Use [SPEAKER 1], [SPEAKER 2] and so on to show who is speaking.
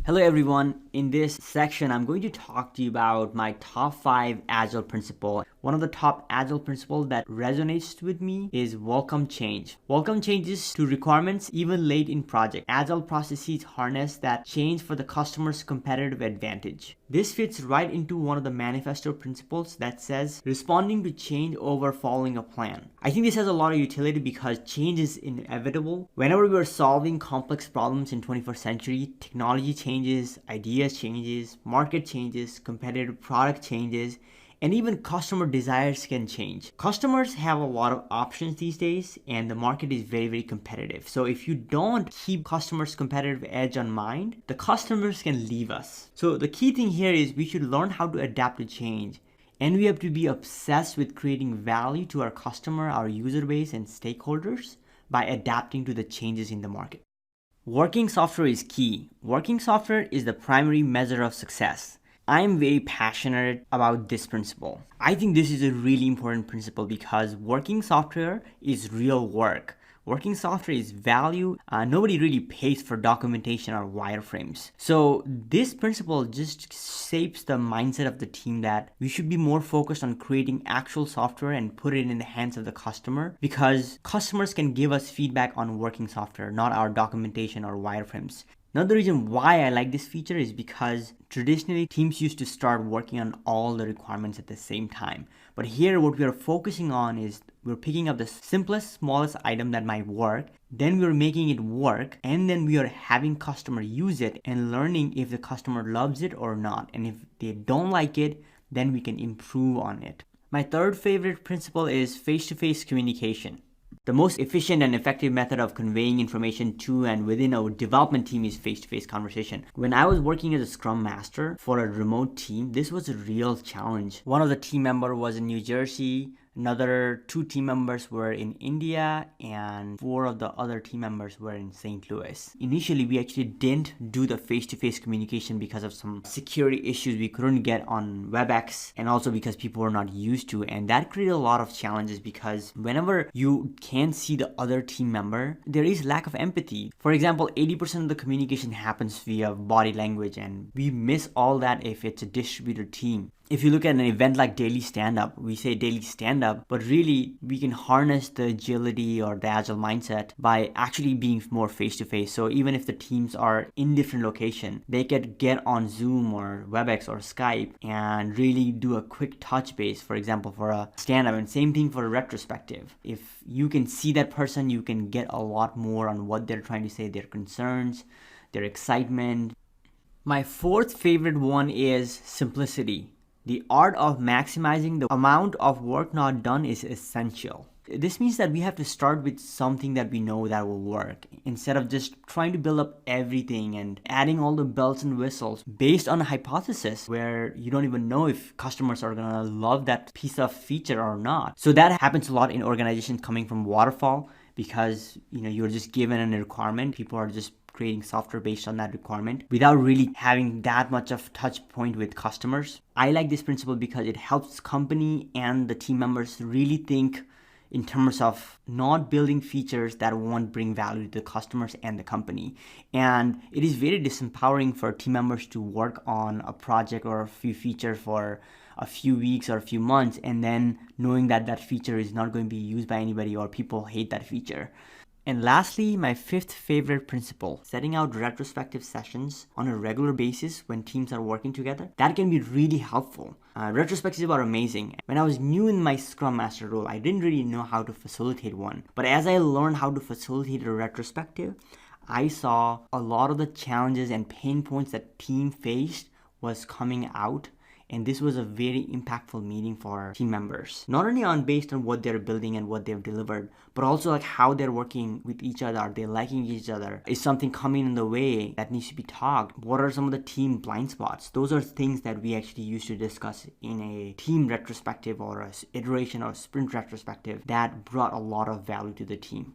[SPEAKER 1] Hello everyone. In this section, I'm going to talk to you about my top 5 Agile principle. One of the top Agile principles that resonates with me is welcome change. Welcome changes to requirements even late in project. Agile processes harness that change for the customer's competitive advantage. This fits right into one of the manifesto principles that says responding to change over following a plan. I think this has a lot of utility because change is inevitable. Whenever we are solving complex problems in 21st century, technology changes, ideas changes, market changes, competitive product changes, and even customer desires can change. Customers have a lot of options these days and the market is very competitive. So if you don't keep customers' competitive edge on mind, the customers can leave us. So the key thing here is we should learn how to adapt to change. And we have to be obsessed with creating value to our customer, our user base, and stakeholders by adapting to the changes in the market. Working software is key. Working software is the primary measure of success. I am very passionate about this principle. I think this is a really important principle because working software is real work. Working software is value. Nobody really pays for documentation or wireframes. So this principle just shapes the mindset of the team that we should be more focused on creating actual software and put it in the hands of the customer because customers can give us feedback on working software, not our documentation or wireframes. Another reason why I like this feature is because traditionally teams used to start working on all the requirements at the same time. But here what we are focusing on is we're picking up the simplest, smallest item that might work, then we're making it work, and then we are having customer use it and learning if the customer loves it or not. And if they don't like it, then we can improve on it. My third favorite principle is face-to-face communication. The most efficient and effective method of conveying information to and within a development team is face-to-face conversation. When I was working as a Scrum Master for a remote team, this was a real challenge. One of the team members was in New Jersey, another 2 team members were in India, and 4 of the other team members were in St. Louis. Initially, we actually didn't do the face-to-face communication because of some security issues we couldn't get on WebEx, and also because people were not used to, and that created a lot of challenges because whenever you can't see the other team member, there is lack of empathy. For example, 80% of the communication happens via body language, and we miss all that if it's a distributed team. If you look at an event like Daily Stand-Up, we say Daily Stand-Up, but really we can harness the agility or the agile mindset by actually being more face-to-face. So even if the teams are in different location, they could get on Zoom or WebEx or Skype and really do a quick touch base, for example, for a stand-up, and same thing for a retrospective. If you can see that person, you can get a lot more on what they're trying to say, their concerns, their excitement. My fourth favorite one is simplicity. The art of maximizing the amount of work not done is essential. This means that we have to start with something that we know that will work instead of just trying to build up everything and adding all the bells and whistles based on a hypothesis where you don't even know if customers are gonna love that piece of feature or not. So that happens a lot in organizations coming from waterfall because you're just given a requirement. People are just creating software based on that requirement without really having that much of touch point with customers. I like this principle because it helps company and the team members really think in terms of not building features that won't bring value to the customers and the company. And it is very disempowering for team members to work on a project or a few features for a few weeks or a few months and then knowing that that feature is not going to be used by anybody or people hate that feature. And lastly, my fifth favorite principle, setting out retrospective sessions on a regular basis when teams are working together. That can be really helpful. Retrospectives are amazing. When I was new in my Scrum Master role, I didn't really know how to facilitate one. But as I learned how to facilitate a retrospective, I saw a lot of the challenges and pain points that team faced was coming out. And this was a very impactful meeting for team members. Not only based on what they're building and what they've delivered, but also like how they're working with each other. Are they liking each other? Is something coming in the way that needs to be talked? What are some of the team blind spots? Those are things that we actually used to discuss in a team retrospective or a iteration or sprint retrospective that brought a lot of value to the team.